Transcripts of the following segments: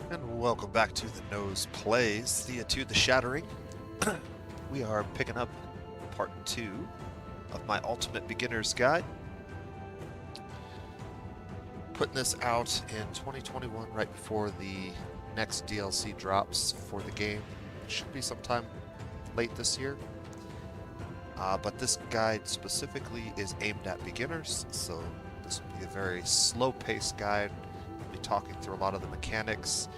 And welcome back to the Nose Plays, Thea 2, The Shattering. We are picking up part 2 of my Ultimate Beginner's Guide. Putting this out in 2021 right before the next DLC drops for the game. It should be sometime late this year. But this guide specifically is aimed at beginners, so this will be a very slow-paced guide. We'll be talking through a lot of the mechanics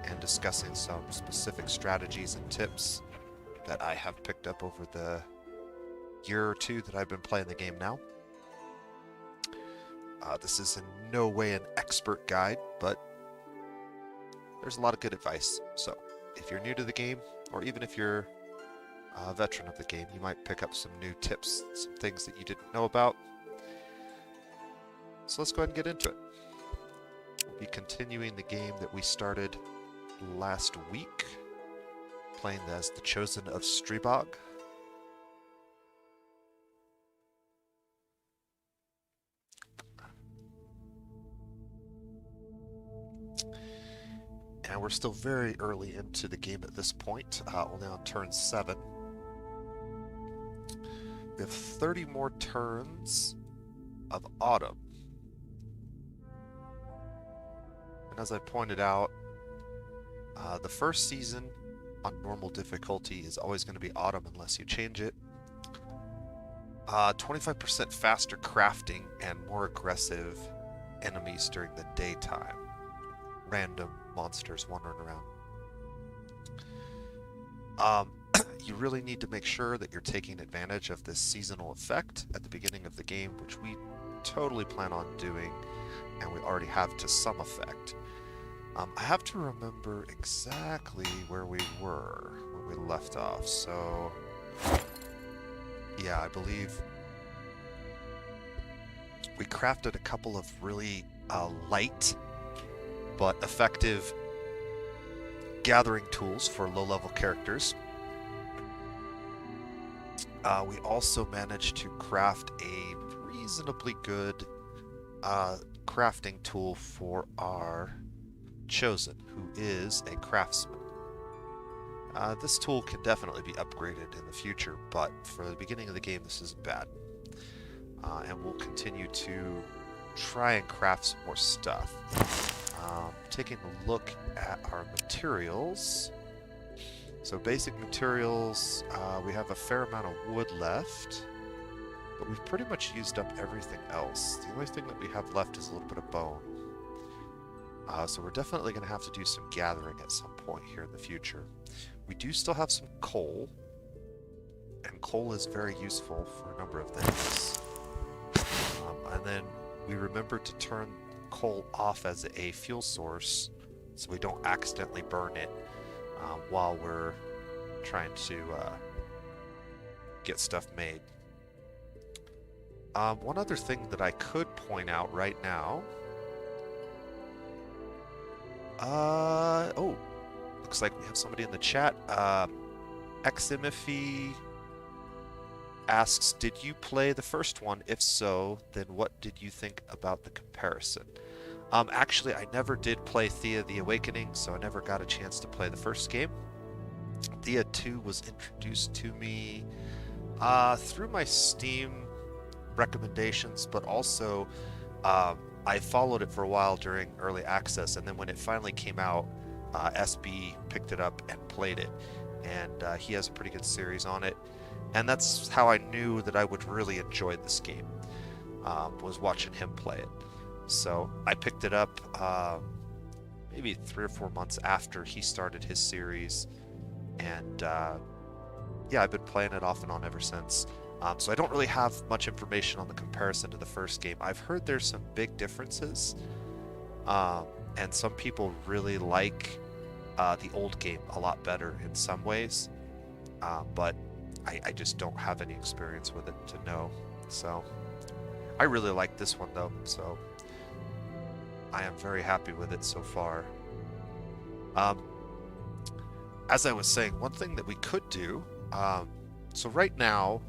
and discussing some specific strategies and tips that I have picked up over the year or two that I've been playing the game now. This is in no way an expert guide, but there's a lot of good advice. So if you're new to the game, or even if you're a veteran of the game, you might pick up some new tips, some things that you didn't know about. So let's go ahead and get into it. We'll be continuing the game that we started last week, playing as the Chosen of Stribog. And we're still very early into the game at this point, only on turn 7. We have 30 more turns of autumn. And as I pointed out, the first season on normal difficulty is always going to be autumn unless you change it. 25% faster crafting and more aggressive enemies during the daytime. Random monsters wandering around. You really need to make sure that you're taking advantage of this seasonal effect at the beginning of the game, which we totally plan on doing, and we already have to some effect. I have to remember exactly where we were when we left off, so yeah, I believe we crafted a couple of really light but effective gathering tools for low-level characters. We also managed to craft a reasonably good crafting tool for our Chosen, who is a craftsman. This tool can definitely be upgraded in the future, but for the beginning of the game, this isn't bad. And we'll continue to try and craft some more stuff. Taking a look at our materials. So basic materials, we have a fair amount of wood left, but we've pretty much used up everything else. The only thing that we have left is a little bit of bone. So we're definitely going to have to do some gathering at some point here in the future. We do still have some coal, and coal is very useful for a number of things. And then we remembered to turn coal off as a fuel source so we don't accidentally burn it while we're trying to get stuff made. One other thing that I could point out right now. Oh, looks like we have somebody in the chat. Ximify asks, did you play the first one? If so, then what did you think about the comparison? Actually, I never did play Thea the Awakening, so I never got a chance to play the first game. Thea 2 was introduced to me through my Steam recommendations, but also I followed it for a while during early access, and then when it finally came out, SB picked it up and played it, and he has a pretty good series on it, and that's how I knew that I would really enjoy this game, was watching him play it. So I picked it up maybe 3 or 4 months after he started his series, and yeah, I've been playing it off and on ever since. So I don't really have much information on the comparison to the first game. I've heard there's some big differences, and some people really like the old game a lot better in some ways, but I just don't have any experience with it to know. So I really like this one though, so I am very happy with it so far. As I was saying, one thing that we could do, so right now,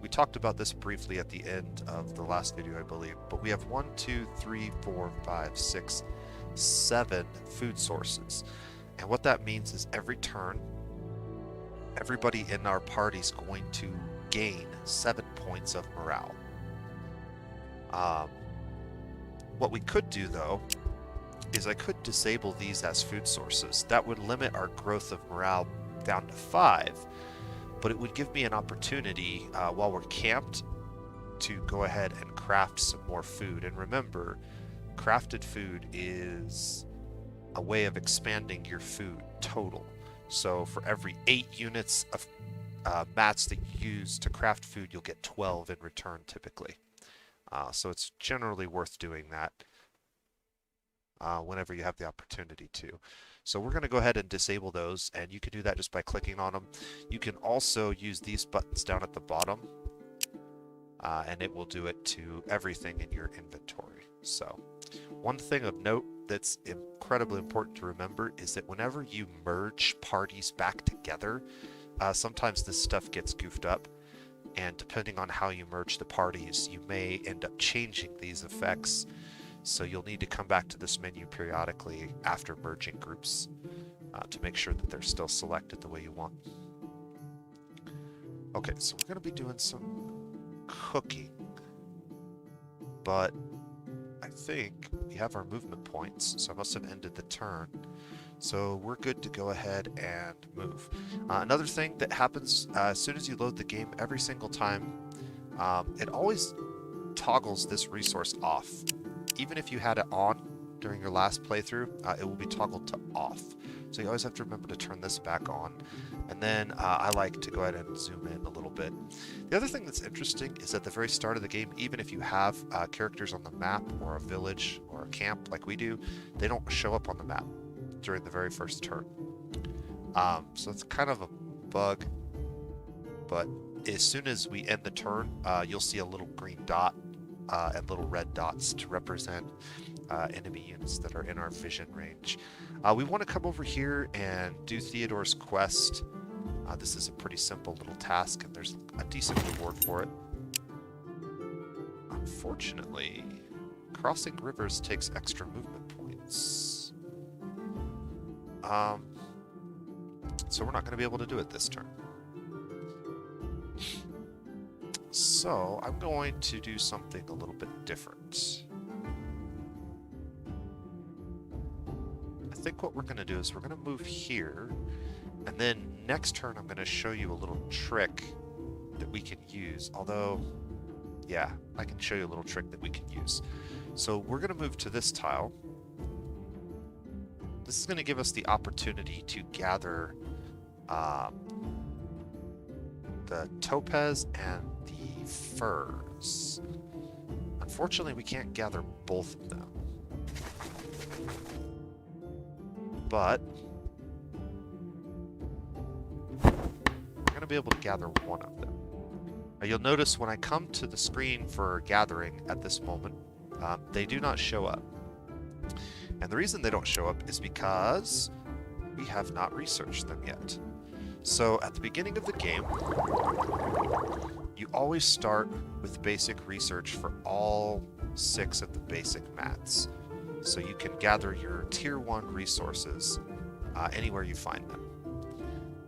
we talked about this briefly at the end of the last video, I believe, but we have 1, 2, 3, 4, 5, 6, 7 food sources. And what that means is every turn, everybody in our party is going to gain 7 points of morale. Um, what we could do, though, is I could disable these as food sources. That would limit our growth of morale down to 5, but it would give me an opportunity while we're camped to go ahead and craft some more food. And remember, crafted food is a way of expanding your food total. So for every 8 units of mats that you use to craft food, you'll get 12 in return typically. So it's generally worth doing that whenever you have the opportunity to. So we're going to go ahead and disable those, and you can do that just by clicking on them. You can also use these buttons down at the bottom, and it will do it to everything in your inventory. So one thing of note that's incredibly important to remember is that whenever you merge parties back together, sometimes this stuff gets goofed up, and depending on how you merge the parties, you may end up changing these effects. So you'll need to come back to this menu periodically after merging groups to make sure that they're still selected the way you want. Okay, so we're going to be doing some cooking, but I think we have our movement points, so I must have ended the turn. So we're good to go ahead and move. Another thing that happens as soon as you load the game, every single time, it always toggles this resource off. Even if you had it on during your last playthrough, it will be toggled to off. So you always have to remember to turn this back on. And then I like to go ahead and zoom in a little bit. The other thing that's interesting is at the very start of the game, even if you have characters on the map or a village or a camp like we do, they don't show up on the map during the very first turn. So it's kind of a bug, but as soon as we end the turn, you'll see a little green dot and little red dots to represent enemy units that are in our vision range. We want to come over here and do Theodore's quest. This is a pretty simple little task, and there's a decent reward for it. Unfortunately, crossing rivers takes extra movement points. So we're not going to be able to do it this turn. So I'm going to do something a little bit different. I think what we're going to do is we're going to move here, and then next turn I'm going to show you a little trick that we can use. Although, yeah, I can show you a little trick that we can use. So we're going to move to this tile. This is going to give us the opportunity to gather the topaz and the furs. Unfortunately, we can't gather both of them, but we're going to be able to gather one of them. Now, you'll notice when I come to the screen for gathering at this moment, they do not show up. And the reason they don't show up is because we have not researched them yet. So at the beginning of the game, you always start with basic research for all 6 of the basic mats. So you can gather your tier 1 resources anywhere you find them.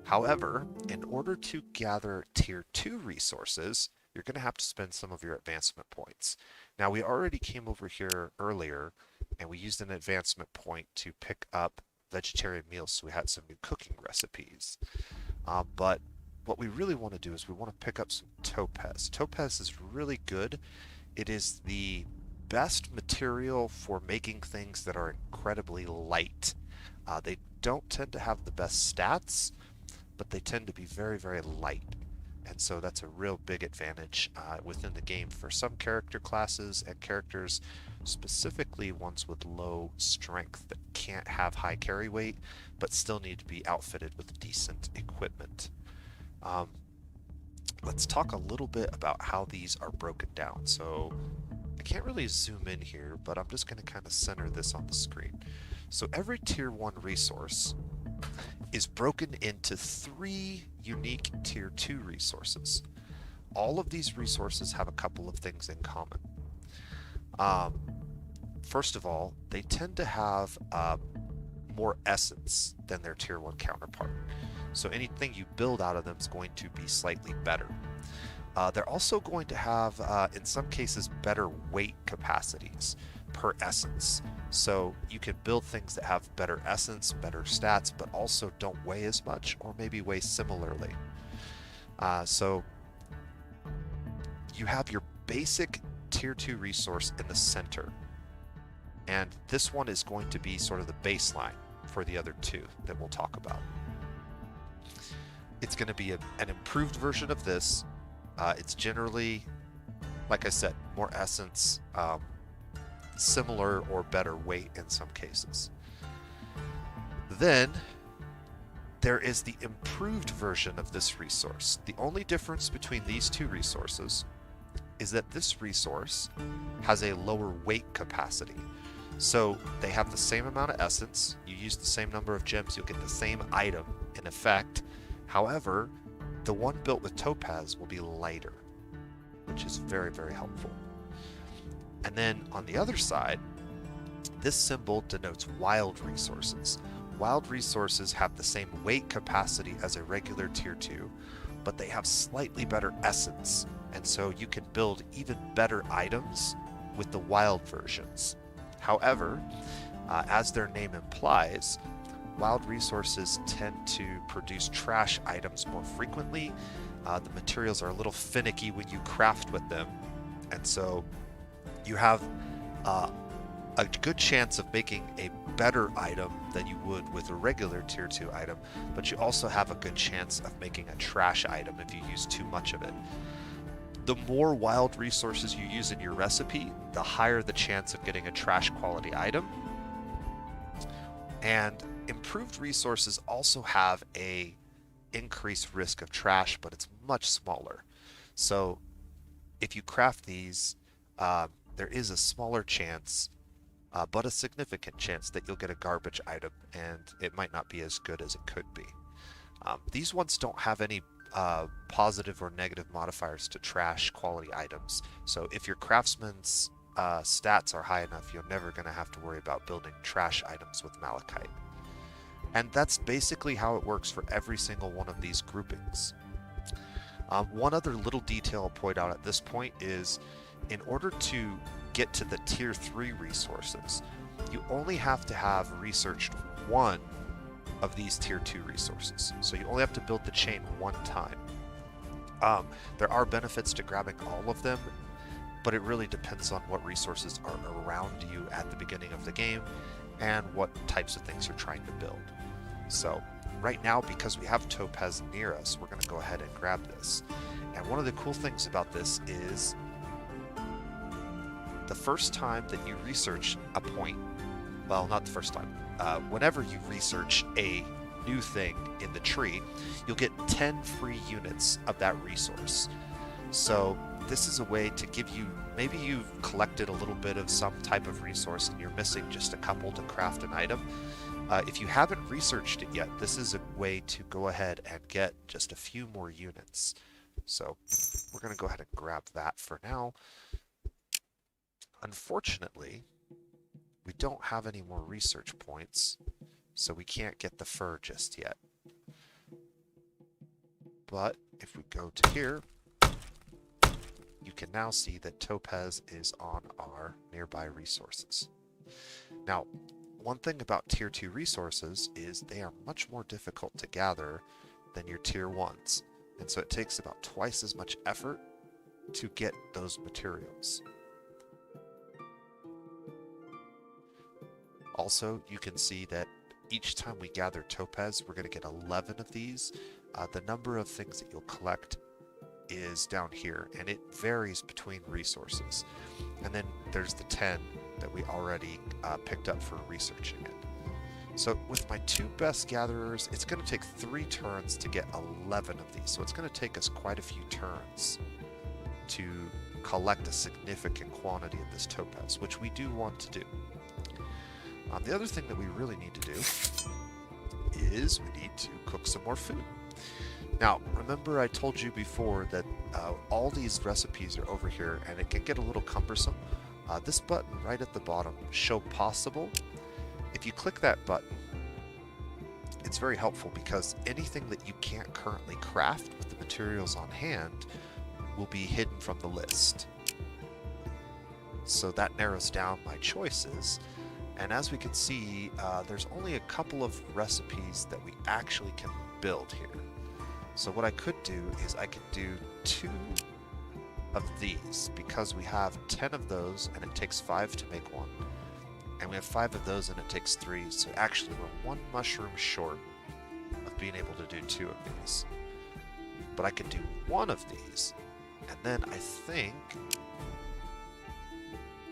However, in order to gather tier 2 resources, you're going to have to spend some of your advancement points. Now, we already came over here earlier and we used an advancement point to pick up vegetarian meals, so we had some new cooking recipes. But what we really want to do is we want to pick up some topaz. Topaz is really good. It is the best material for making things that are incredibly light. They don't tend to have the best stats, but they tend to be very, very light. And so that's a real big advantage within the game for some character classes and characters, specifically ones with low strength that can't have high carry weight, but still need to be outfitted with decent equipment. Let's talk a little bit about how these are broken down. So I can't really zoom in here, but I'm just going to kind of center this on the screen. So every tier 1 resource is broken into 3 unique tier 2 resources. All of these resources have a couple of things in common. first of all, they tend to have more essence than their tier 1 counterpart. So anything you build out of them is going to be slightly better. They're also going to have, in some cases, better weight capacities per essence. So you can build things that have better essence, better stats, but also don't weigh as much or maybe weigh similarly. So you have your basic tier 2 resource in the center. And this one is going to be sort of the baseline for the other two that we'll talk about. It's going to be an improved version of this. It's generally, like I said, more essence, similar or better weight in some cases. Then there is the improved version of this resource. The only difference between these two resources is that this resource has a lower weight capacity. So they have the same amount of essence. You use the same number of gems, you'll get the same item in effect. However, the one built with topaz will be lighter, which is very, very helpful. And then on the other side, this symbol denotes wild resources. Wild resources have the same weight capacity as a regular tier 2, but they have slightly better essence, and so you can build even better items with the wild versions. However, as their name implies, wild resources tend to produce trash items more frequently. The materials are a little finicky when you craft with them, and so you have a good chance of making a better item than you would with a regular tier 2 item, but you also have a good chance of making a trash item if you use too much of it. The more wild resources you use in your recipe, the higher the chance of getting a trash quality item. And improved resources also have a increased risk of trash, but it's much smaller. So if you craft these, there is a smaller chance, but a significant chance that you'll get a garbage item, and it might not be as good as it could be. These ones don't have any positive or negative modifiers to trash quality items. So if your craftsman's stats are high enough, you're never going to have to worry about building trash items with malachite. And that's basically how it works for every single one of these groupings. One other little detail I'll point out at this point is, in order to get to the tier 3 resources, you only have to have researched one of these tier 2 resources. So you only have to build the chain one time. There are benefits to grabbing all of them, but it really depends on what resources are around you at the beginning of the game and what types of things you're trying to build. So right now, because we have topaz near us, we're going to go ahead and grab this. And one of the cool things about this is the first time that you research a point, well, not the first time, whenever you research a new thing in the tree, you'll get 10 free units of that resource. So this is a way to give you, maybe you've collected a little bit of some type of resource and you're missing just a couple to craft an item. If you haven't researched it yet, this is a way to go ahead and get just a few more units. So we're going to go ahead and grab that for now. Unfortunately, we don't have any more research points, so we can't get the fur just yet. But if we go to here, you can now see that topaz is on our nearby resources. Now, one thing about tier 2 resources is they are much more difficult to gather than your tier 1s, and so it takes about twice as much effort to get those materials. Also, you can see that each time we gather topaz, we're going to get 11 of these. The number of things that you'll collect is down here, and it varies between resources. And then there's the 10 that we already picked up for researching it. So with my 2 best gatherers, it's going to take 3 turns to get 11 of these. So it's going to take us quite a few turns to collect a significant quantity of this topaz, which we do want to do. The other thing that we really need to do is we need to cook some more food. Now, remember I told you before that all these recipes are over here, and it can get a little cumbersome. This button right at the bottom, Show Possible, if you click that button, it's very helpful because anything that you can't currently craft with the materials on hand will be hidden from the list. So that narrows down my choices. And as we can see, there's only a couple of recipes that we actually can build here. So what I could do is I could do 2 of these because we have 10 of those and it takes 5 to make one. And we have 5 of those and it takes 3. So actually we're 1 mushroom short of being able to do 2 of these. But I could do 1 of these. And then I think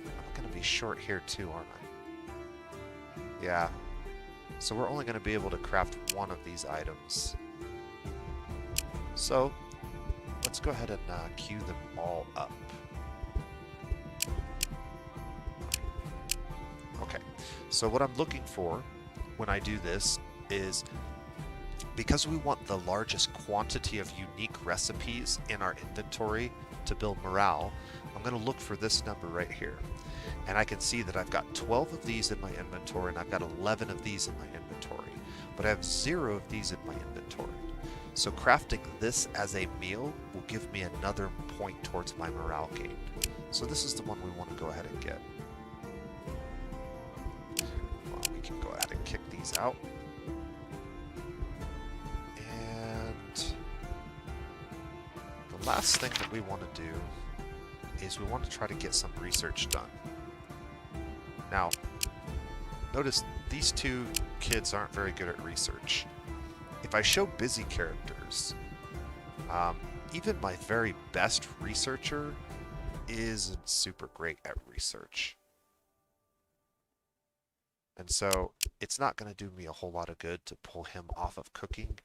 I'm going to be short here too, aren't I? Yeah. So we're only going to be able to craft 1 of these items. So let's go ahead and queue them all up. Okay, so what I'm looking for when I do this is, because we want the largest quantity of unique recipes in our inventory to build morale, I'm going to look for this number right here. And I can see that I've got 12 of these in my inventory and I've got 11 of these in my inventory, but I have 0 of these in my inventory. So crafting this as a meal will give me another point towards my morale gain. So this is the one we want to go ahead and get. Well, we can go ahead and kick these out. And the last thing that we want to do is we want to try to get some research done. Now, notice these 2 kids aren't very good at research. If I show busy characters, even my very best researcher isn't super great at research. And so it's not going to do me a whole lot of good to pull him off of cooking.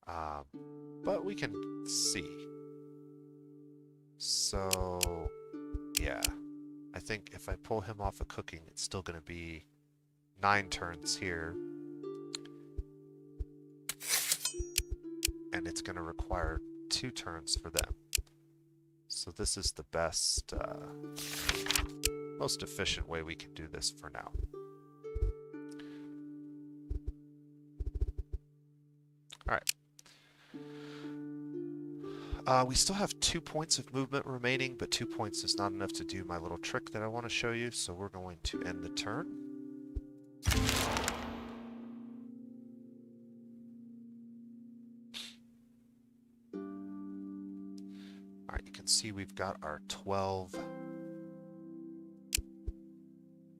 But we can see. So, yeah. I think if I pull him off of cooking, it's still going to be 9 turns here. And it's going to require 2 turns for them. So this is the best, most efficient way we can do this for now. Alright. We still have 2 points of movement remaining, but 2 points is not enough to do my little trick that I want to show you, so we're going to end the turn. Alright, you can see we've got our 12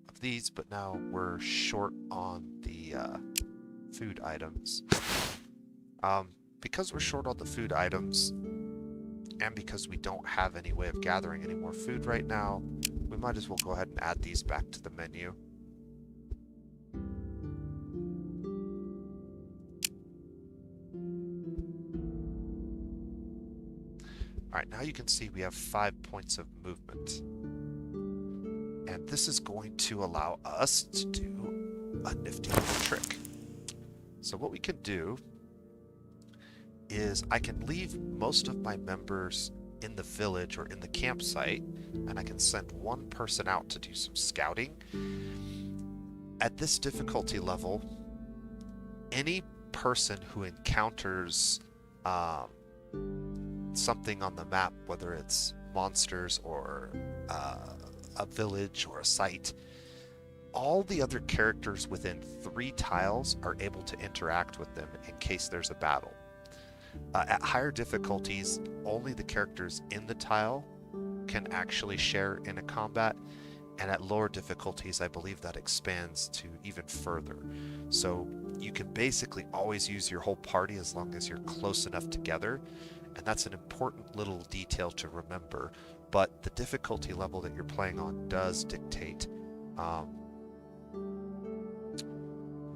of these, but now we're short on the food items. Because we're short on the food items, and because we don't have any way of gathering any more food right now, we might as well go ahead and add these back to the menu. Alright, now you can see we have 5 points of movement. And this is going to allow us to do a nifty little trick. So what we can do is I can leave most of my members in the village or in the campsite, and I can send 1 person out to do some scouting. At this difficulty level, any person who encounters something on the map, whether it's monsters or a village or a site, all the other characters within 3 tiles are able to interact with them in case there's a battle. At higher difficulties, only the characters in the tile can actually share in a combat, and at lower difficulties, I believe that expands to even further. So you can basically always use your whole party as long as you're close enough together, and that's an important little detail to remember. But the difficulty level that you're playing on does dictate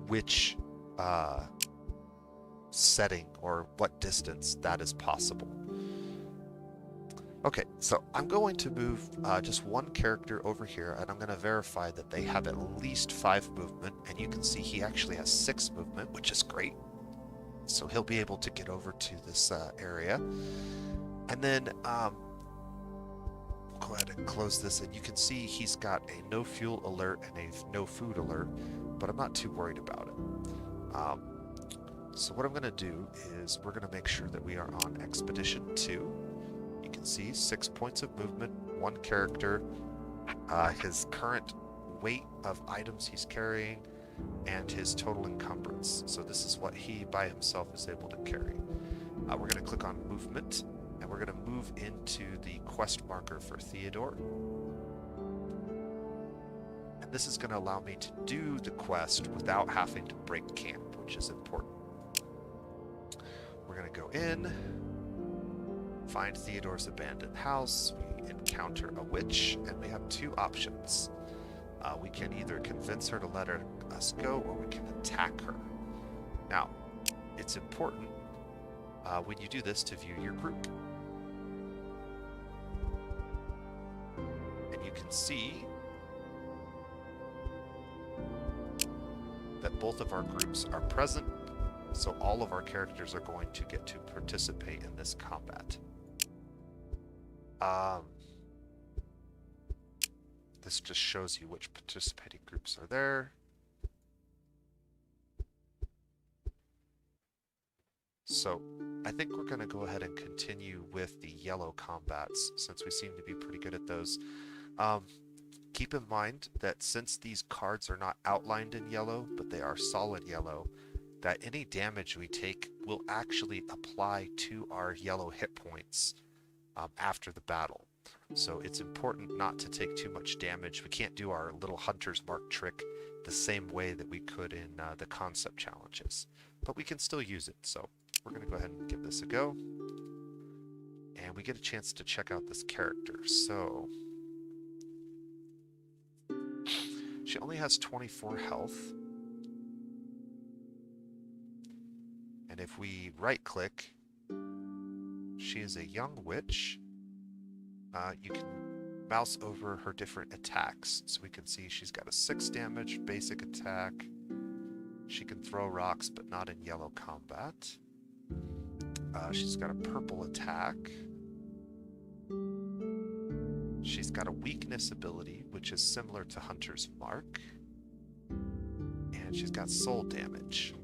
which setting or what distance that is possible. Okay, so I'm going to move just 1 character over here, and I'm going to verify that they have at least 5 movement, and you can see he actually has 6 movement, which is great. So he'll be able to get over to this area. And then go ahead and close this, and you can see he's got a no fuel alert and a no food alert, but I'm not too worried about it. So what I'm going to do is we're going to make sure that we are on Expedition 2. You can see 6 points of movement, 1 character, his current weight of items he's carrying, and his total encumbrance. So this is what he by himself is able to carry. We're going to click on movement, and we're going to move into the quest marker for Theodore. And this is going to allow me to do the quest without having to break camp, which is important. We're going to go in, find Theodore's abandoned house, we encounter a witch, and we have 2 options. We can either convince her to let us go, or we can attack her. Now, it's important when you do this to view your group. And you can see that both of our groups are present, so all of our characters are going to get to participate in this combat. This just shows you which participating groups are there. So I think we're going to go ahead and continue with the yellow combats, since we seem to be pretty good at those. Keep in mind that since these cards are not outlined in yellow, but they are solid yellow, that any damage we take will actually apply to our yellow hit points after the battle. So it's important not to take too much damage. We can't do our little hunter's mark trick the same way that we could in the concept challenges, but we can still use it. So we're going to go ahead and give this a go, and we get a chance to check out this character. So she only has 24 health, and if we right click, she is a young witch. You can mouse over her different attacks, so we can see she's got a 6 damage basic attack. She can throw rocks, but not in yellow combat. She's got a purple attack. She's got a weakness ability, which is similar to Hunter's Mark. And she's got soul damage.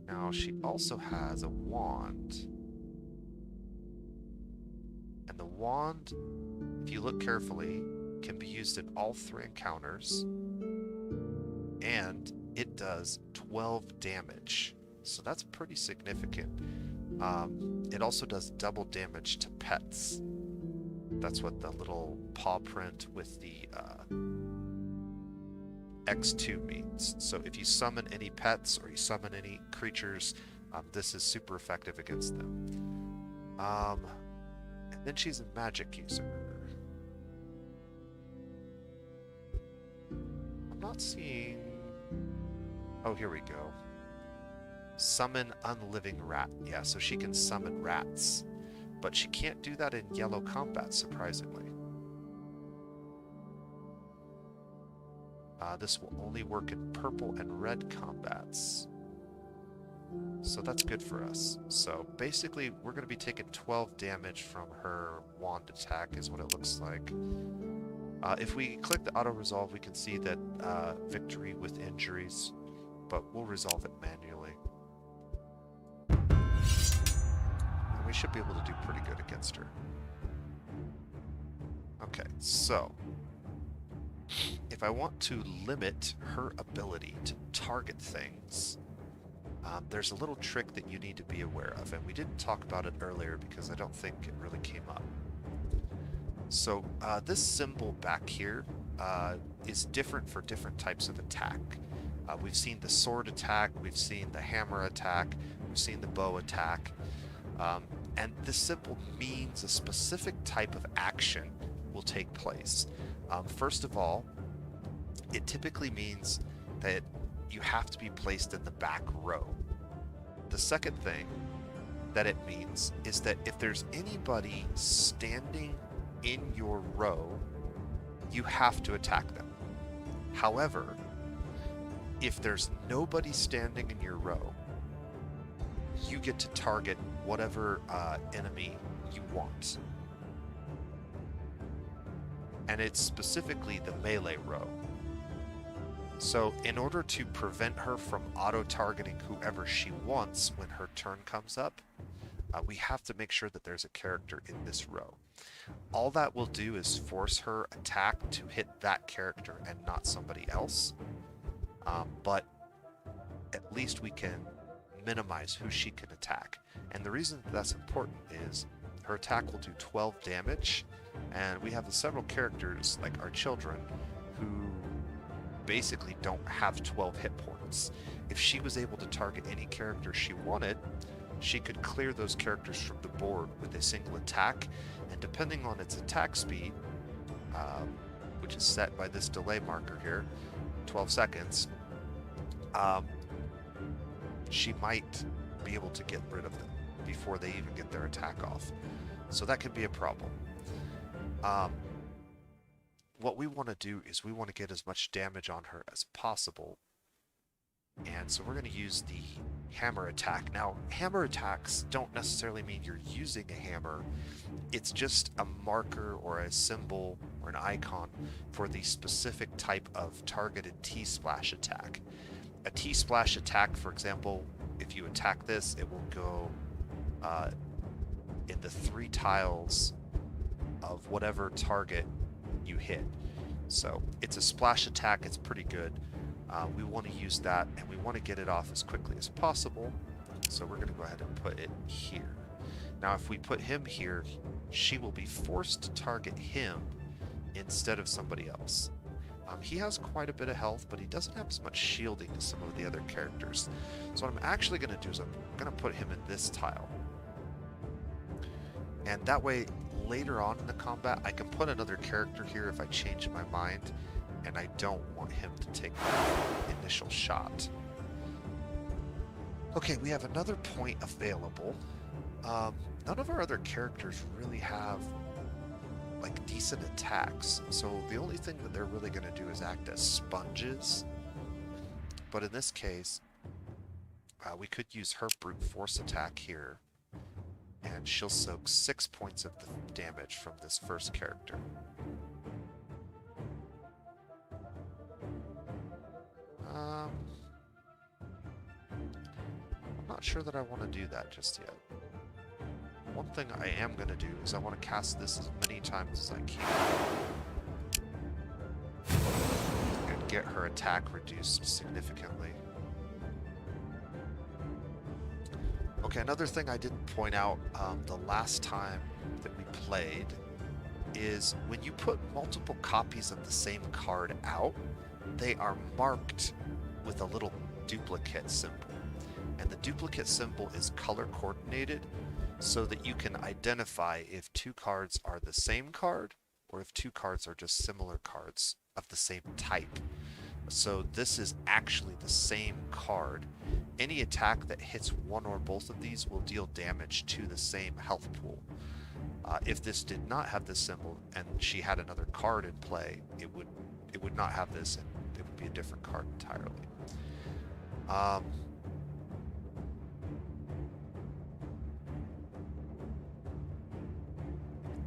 Now, she also has a wand. And the wand, if you look carefully, can be used in all 3 encounters. And it does 12 damage. So that's pretty significant. It also does double damage to pets. That's what the little paw print with the X2 means. So if you summon any pets or you summon any creatures, this is super effective against them. And then she's a magic user. I'm not seeing... Oh, here we go. Summon unliving rat. Yeah, so she can summon rats. But she can't do that in yellow combat, surprisingly. This will only work in purple and red combats. So that's good for us. So basically, we're going to be taking 12 damage from her wand attack, is what it looks like. If we click the auto-resolve, we can see that victory with injuries, but we'll resolve it manually. And we should be able to do pretty good against her. Okay, so if I want to limit her ability to target things, there's a little trick that you need to be aware of, and we didn't talk about it earlier because I don't think it really came up. So this symbol back here is different for different types of attack. We've seen the sword attack, we've seen the hammer attack, we've seen the bow attack, and this symbol means a specific type of action will take place. First of all, it typically means that you have to be placed in the back row. The second thing that it means is that if there's anybody standing in your row, you have to attack them. However, if there's nobody standing in your row, you get to target whatever enemy you want. and it's specifically the melee row. So in order to prevent her from auto-targeting whoever she wants when her turn comes up, we have to make sure that there's a character in this row. All that will do is force her attack to hit that character and not somebody else. But at least we can minimize who she can attack. And the reason that's important is her attack will do 12 damage, and we have several characters, like our children, who basically don't have 12 hit points. If she was able to target any character she wanted, she could clear those characters from the board with a single attack, and depending on its attack speed, which is set by this delay marker here, 12 seconds, she might be able to get rid of them before they even get their attack off. So that can be a problem. What we want to do is we want to get as much damage on her as possible. And so we're going to use the hammer attack. Now, hammer attacks don't necessarily mean you're using a hammer. It's just a marker or a symbol or an icon for the specific type of targeted T-splash attack. A T-splash attack, for example, if you attack this, it will go in the 3 tiles of whatever target you hit. So it's a splash attack, it's pretty good. We want to use that, and we want to get it off as quickly as possible. So we're going to go ahead and put it here. Now if we put him here, she will be forced to target him instead of somebody else. He has quite a bit of health, but he doesn't have as much shielding as some of the other characters. So what I'm actually going to do is I'm going to put him in this tile. And that way, later on in the combat, I can put another character here if I change my mind, and I don't want him to take the initial shot. Okay, we have another point available. None of our other characters really have like decent attacks, so the only thing that they're really going to do is act as sponges. But in this case, we could use her brute force attack here, and she'll soak 6 points of the damage from this first character. I'm not sure that I want to do that just yet. One thing I am going to do is I want to cast this as many times as I can and get her attack reduced significantly. Okay, another thing I didn't point out the last time that we played is when you put multiple copies of the same card out, they are marked with a little duplicate symbol. And the duplicate symbol is color coordinated so that you can identify if 2 cards are the same card or if 2 cards are just similar cards of the same type. So this is actually the same card. Any attack that hits one or both of these will deal damage to the same health pool. If this did not have this symbol and she had another card in play, it would not have this, and it would be a different card entirely.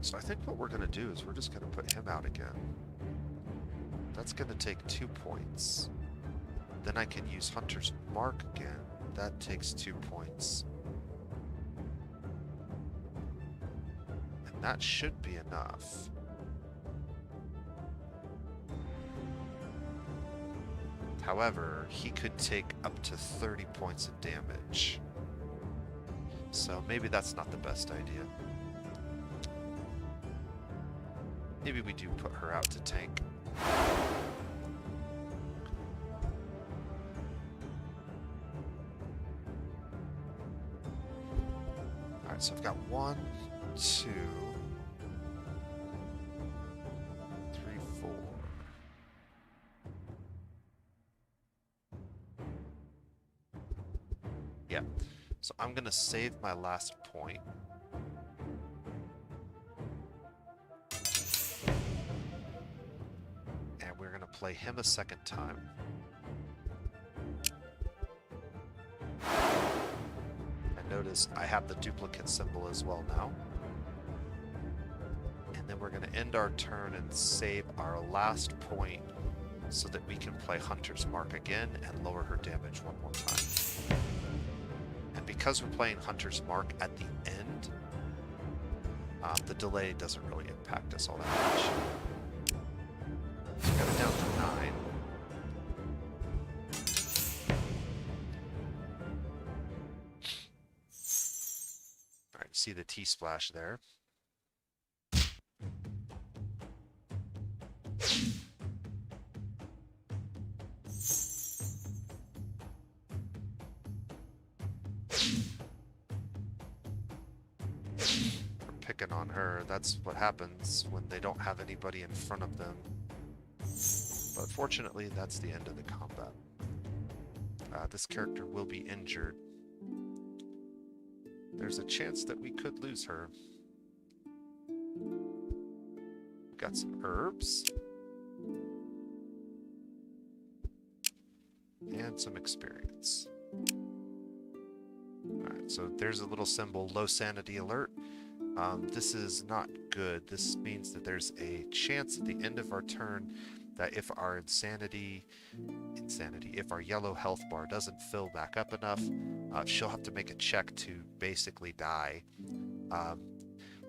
So I think what we're going to do is we're just going to put him out again. That's going to take 2 points. Then I can use Hunter's Mark again. That takes 2 points. And that should be enough. However, he could take up to 30 points of damage. So maybe that's not the best idea. Maybe we do put her out to tank. Alright, so I've got 1, 2, 3, 4. Yeah, so I'm going to save my last point. We're going to play him a second time. And notice I have the duplicate symbol as well now. And And then we're going to end our turn and save our last point so that we can play Hunter's Mark again and lower her damage one more time. And because we're playing Hunter's Mark at the end, the delay doesn't really impact us all that much. So we got it down to 9. Alright, see the T-splash there. Picking on her. That's what happens when they don't have anybody in front of them. But fortunately, that's the end of the combat. This character will be injured. There's a chance that we could lose her. Got some herbs. And some experience. Alright, so there's a little symbol, low sanity alert. This is not good. This means that there's a chance at the end of our turn that if our if our yellow health bar doesn't fill back up enough, she'll have to make a check to basically die.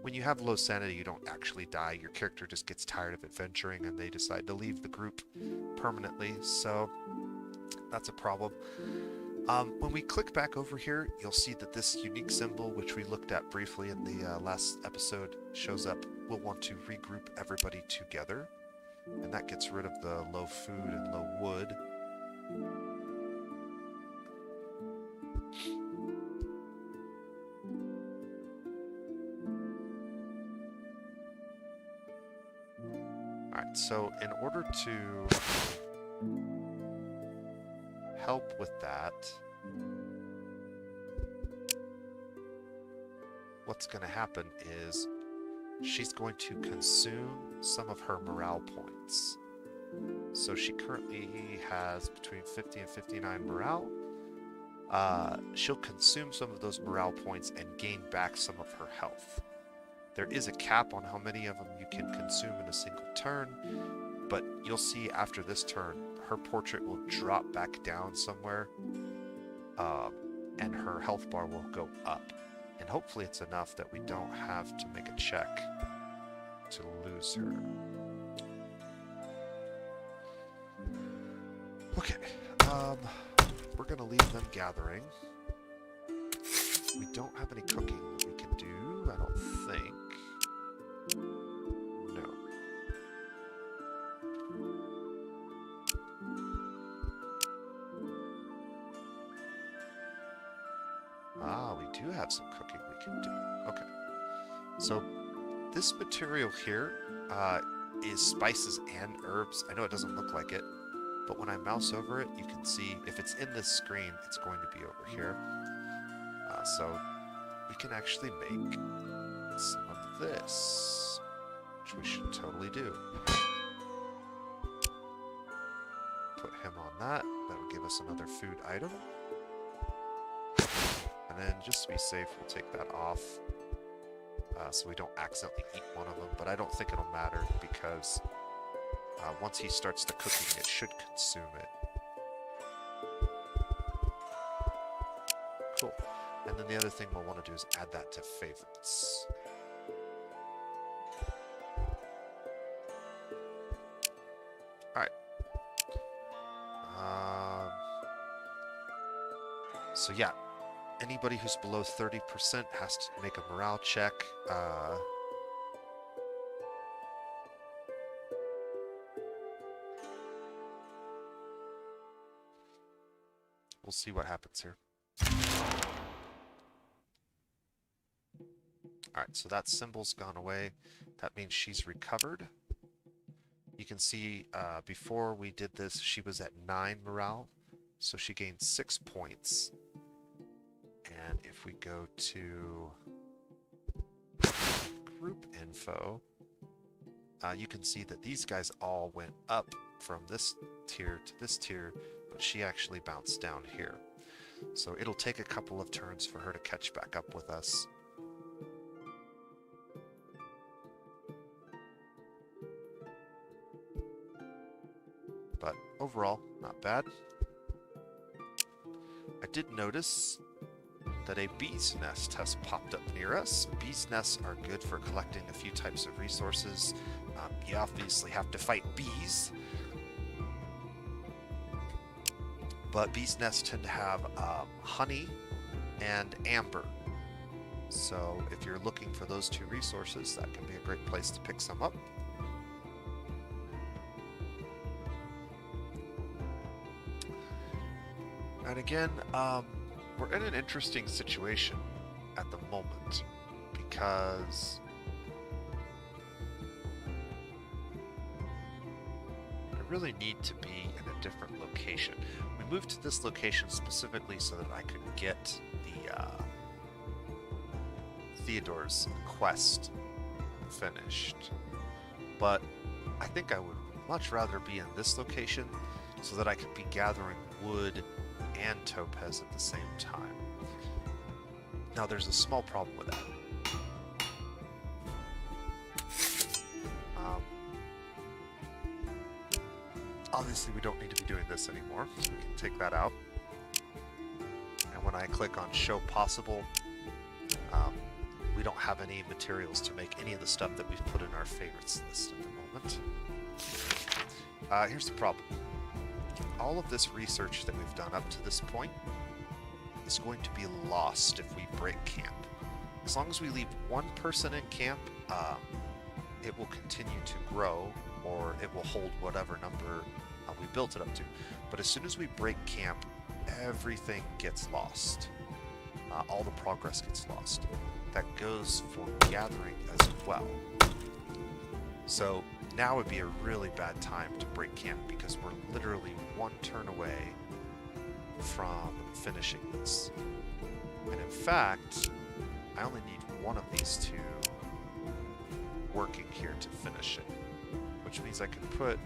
When you have low sanity, you don't actually die. Your character just gets tired of adventuring and they decide to leave the group permanently, so that's a problem. When we click back over here, you'll see that this unique symbol, which we looked at briefly in the last episode, shows up. We'll want to regroup everybody together, and that gets rid of the low food and low wood. Alright, so in order to help with that, what's going to happen is she's going to consume some of her morale points. So she currently has between 50 and 59 morale. She'll consume some of those morale points and gain back some of her health. There is a cap on how many of them you can consume in a single turn, but you'll see after this turn, her portrait will drop back down somewhere, and her health bar will go up. And hopefully it's enough that we don't have to make a check to lose her. Okay, we're gonna leave them gathering. We don't have any cooking that we can do, I don't think. No. We do have some cooking we can do. Okay. So this material here is spices and herbs. I know it doesn't look like it, but when I mouse over it, you can see if it's in this screen, it's going to be over here. So we can actually make some of this, which we should totally do. Put him on that. That'll give us another food item. And then just to be safe, we'll take that off so we don't accidentally eat one of them. But I don't think it'll matter because once he starts the cooking, it should consume it. Cool. And then the other thing we'll want to do is add that to favorites. Alright. So yeah, anybody who's below 30% has to make a morale check. We'll see what happens here. Alright, so that symbol's gone away. That means she's recovered. You can see before we did this, she was at 9 morale, so she gained 6 points. And if we go to group info, you can see that these guys all went up from this tier to this tier, but she actually bounced down here. So it'll take a couple of turns for her to catch back up with us. but overall, not bad. I did notice that a bee's nest has popped up near us. Bees' nests are good for collecting a few types of resources. You obviously have to fight bees, but bees' nests tend to have honey and amber. So if you're looking for those two resources, that can be a great place to pick some up. And again, we're in an interesting situation at the moment because I really need to be in a different location. We moved to this location specifically so that I could get the Theodore's quest finished, but I think I would much rather be in this location so that I could be gathering wood and topaz at the same time. Now there's a small problem with that. Obviously we don't need to be doing this anymore, so we can take that out. And when I click on show possible, we don't have any materials to make any of the stuff that we've put in our favorites list at the moment. Here's the problem. All of this research that we've done up to this point is going to be lost if we break camp. As long as we leave one person in camp, it will continue to grow, or it will hold whatever number we built it up to. But as soon as we break camp, everything gets lost. All the progress gets lost. That goes for gathering as well. So now would be a really bad time to break camp because we're literally one turn away from finishing this. And in fact, I only need one of these two working here to finish it, which means I could put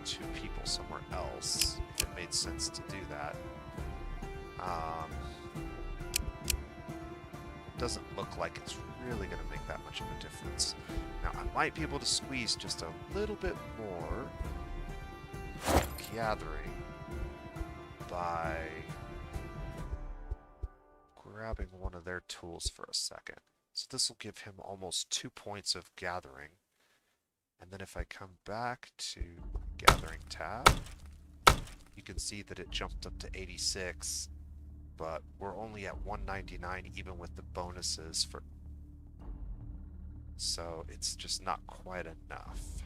two people somewhere else if it made sense to do that. Doesn't look like it's really going to make that much of a difference. Now, I might be able to squeeze just a little bit more gathering by grabbing one of their tools for a second. So this will give him almost 2 points of gathering. And then if I come back to Gathering tab, you can see that it jumped up to 86, but we're only at 199 even with the bonuses for... So it's just not quite enough.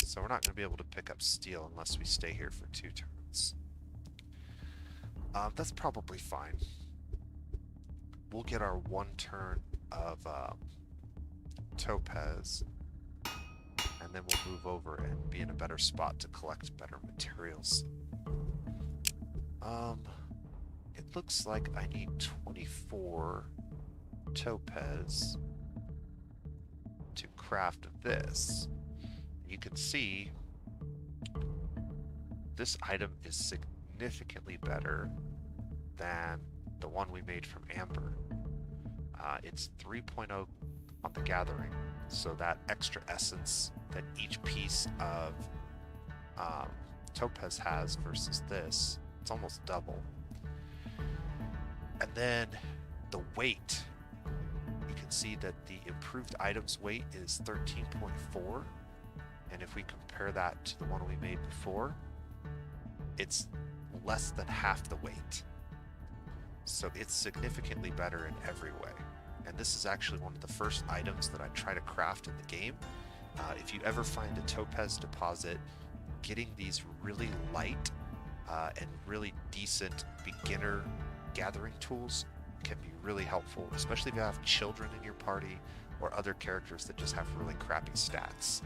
So we're not going to be able to pick up steel unless we stay here for 2 turns. That's probably fine. We'll get our 1 turn of topaz, and then we'll move over and be in a better spot to collect better materials. It looks like I need 24 topaz to craft this. You can see this item is significantly better than the one we made from amber. It's 3.0 on the gathering, so that extra essence that each piece of topaz has versus this, it's almost double. And then the weight, you can see that the improved items weight is 13.4, and if we compare that to the one we made before, it's less than half the weight. So it's significantly better in every way. And this is actually one of the first items that I try to craft in the game. If you ever find a topaz deposit, getting these really light and really decent beginner gathering tools can be really helpful, especially if you have children in your party or other characters that just have really crappy stats.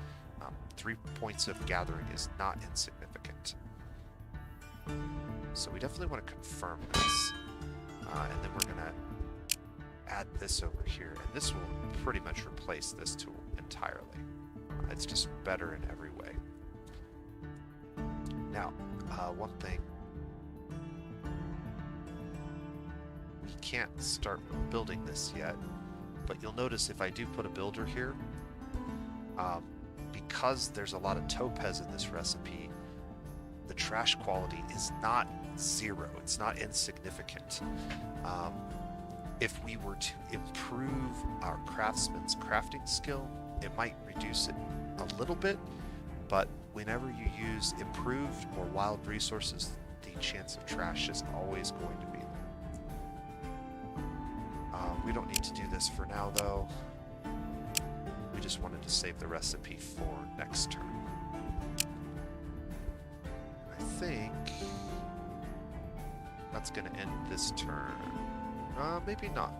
3 points of gathering is not insignificant. So we definitely want to confirm this. And then we're going to add this over here, and this will pretty much replace this tool entirely. It's just better in every way. Now, one thing, we can't start building this yet, but you'll notice if I do put a builder here, Um, because there's a lot of topaz in this recipe, the trash quality is not zero. It's not insignificant. Um, if we were to improve our craftsman's crafting skill, it might reduce it a little bit, but whenever you use improved or wild resources, the chance of trash is always going to be there. We don't need to do this for now, though. We just wanted to save the recipe for next turn. I think that's going to end this turn. Maybe not.